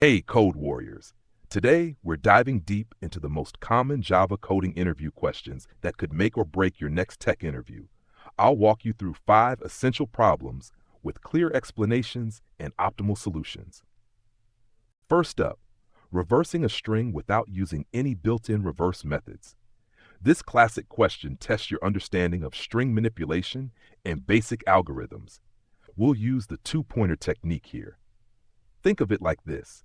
Hey, Code Warriors! Today, we're diving deep into the most common Java coding interview questions that could make or break your next tech interview. I'll walk you through 5 essential problems with clear explanations and optimal solutions. First up, reversing a string without using any built-in reverse methods. This classic question tests your understanding of string manipulation and basic algorithms. We'll use the two-pointer technique here. Think of it like this.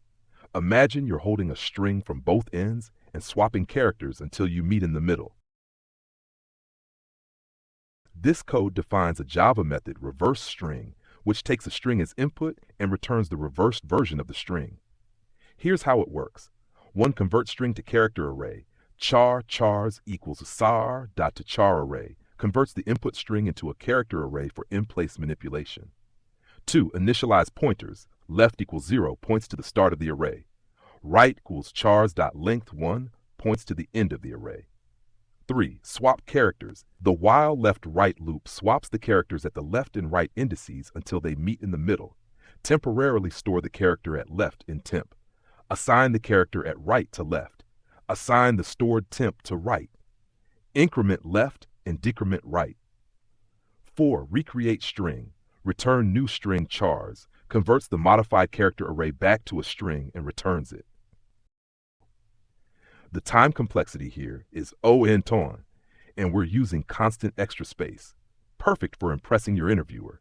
Imagine you're holding a string from both ends and swapping characters until you meet in the middle. This code defines a Java method reverse string, which takes a string as input and returns the reversed version of the string. Here's how it works. One convert string to character array. Chars equals sar dot to char array converts the input string into a character array for in-place manipulation. 2. Initialize pointers. Left equals 0 points to the start of the array. Right equals chars.length 1 points to the end of the array. 3. Swap characters. The while left-right loop swaps the characters at the left and right indices until they meet in the middle. Temporarily store the character at left in temp. Assign the character at right to left. Assign the stored temp to right. Increment left and decrement right. 4. Recreate string. Return new string chars. Converts the modified character array back to a string and returns it. The time complexity here is O(n) ton, and we're using constant extra space, perfect for impressing your interviewer.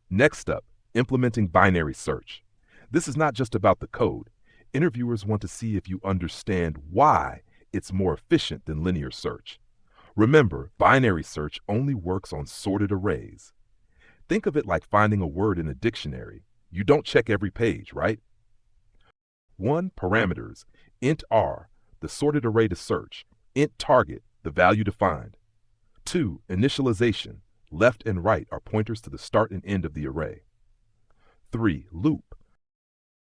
Next up, implementing binary search. This is not just about the code. Interviewers want to see if you understand why it's more efficient than linear search. Remember, binary search only works on sorted arrays. Think of it like finding a word in a dictionary. You don't check every page, right? 1. Parameters. Int r, the sorted array to search. Int target, the value defined. 2. Initialization. Left and right are pointers to the start and end of the array. 3. Loop.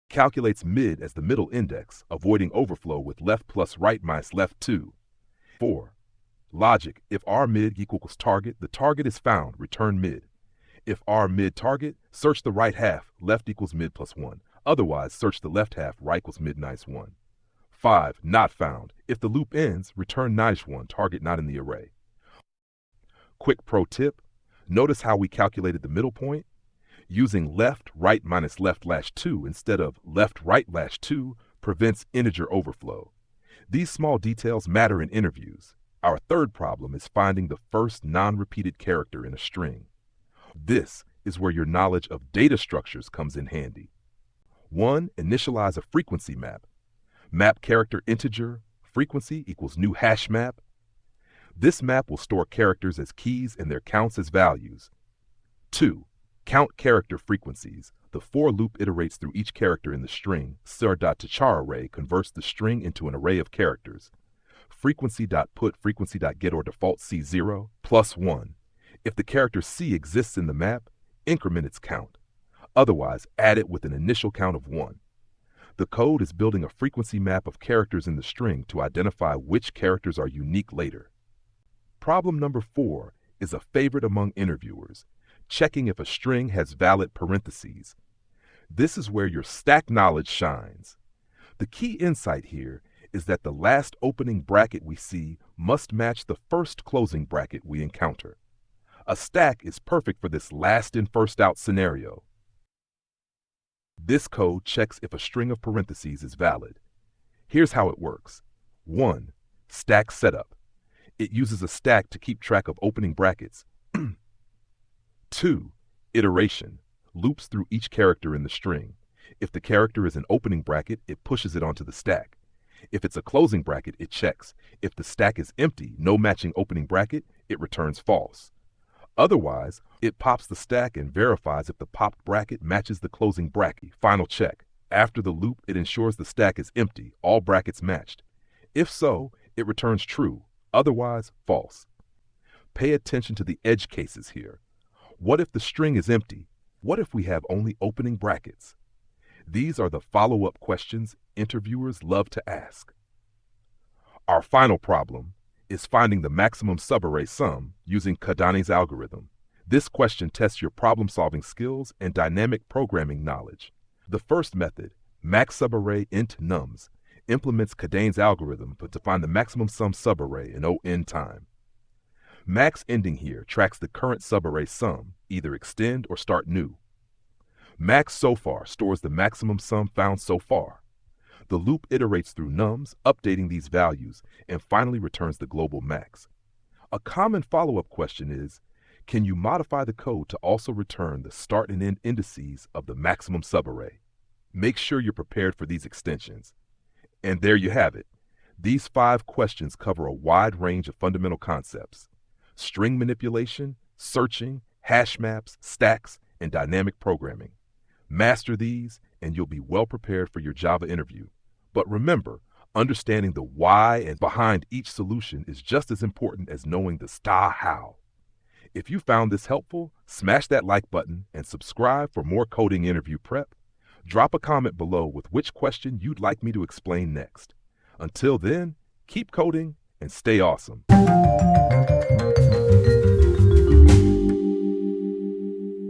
Calculates mid as the middle index, avoiding overflow with left plus right minus left 2. 4. Logic. If r mid equals target, the target is found, return mid. If r mid target, search the right half, left equals mid plus 1. Otherwise, search the left half, right equals mid minus 1. 5. Not found. If the loop ends, return minus 1, target not in the array. Quick pro tip. Notice how we calculated the middle point? Using left, right minus left lash 2 instead of left, right lash 2 prevents integer overflow. These small details matter in interviews. Our third problem is finding the first non-repeated character in a string. This is where your knowledge of data structures comes in handy. 1. Initialize a frequency map. Map character integer, frequency equals new hash map. This map will store characters as keys and their counts as values. 2. Count character frequencies. The for loop iterates through each character in the string. Sar.to-char array converts the string into an array of characters. Frequency.put frequency.get or default C0 plus 1. If the character C exists in the map, increment its count. Otherwise, add it with an initial count of 1. The code is building a frequency map of characters in the string to identify which characters are unique later. Problem number 4 is a favorite among interviewers, checking if a string has valid parentheses. This is where your stack knowledge shines. The key insight here is that the last opening bracket we see must match the first closing bracket we encounter. A stack is perfect for this last in first out scenario. This code checks if a string of parentheses is valid. Here's how it works. 1. Stack setup. It uses a stack to keep track of opening brackets. 2. Iteration. Loops through each character in the string. If the character is an opening bracket, it pushes it onto the stack. If it's a closing bracket, it checks. If the stack is empty, no matching opening bracket, it returns false. Otherwise, it pops the stack and verifies if the popped bracket matches the closing bracket. Final check. After the loop, it ensures the stack is empty, all brackets matched. If so, it returns true. Otherwise, false. Pay attention to the edge cases here. What if the string is empty? What if we have only opening brackets? These are the follow-up questions interviewers love to ask. Our final problem is finding the maximum subarray sum using Kadani's algorithm. This question tests your problem-solving skills and dynamic programming knowledge. The first method, Max subarray int nums implements Cadane's algorithm to find the maximum sum subarray in ON time. Max ending here tracks the current subarray sum, either extend or start new. Max so far stores the maximum sum found so far. The loop iterates through nums, updating these values, and finally returns the global max. A common follow-up question is, can you modify the code to also return the start and end indices of the maximum subarray? Make sure you're prepared for these extensions. And there you have it. These 5 questions cover a wide range of fundamental concepts: string manipulation, searching, hash maps, stacks, and dynamic programming. Master these, and you'll be well prepared for your Java interview. But remember, understanding the why and behind each solution is just as important as knowing the how. If you found this helpful, smash that like button and subscribe for more coding interview prep. Drop a comment below with which question you'd like me to explain next. Until then, keep coding and stay awesome.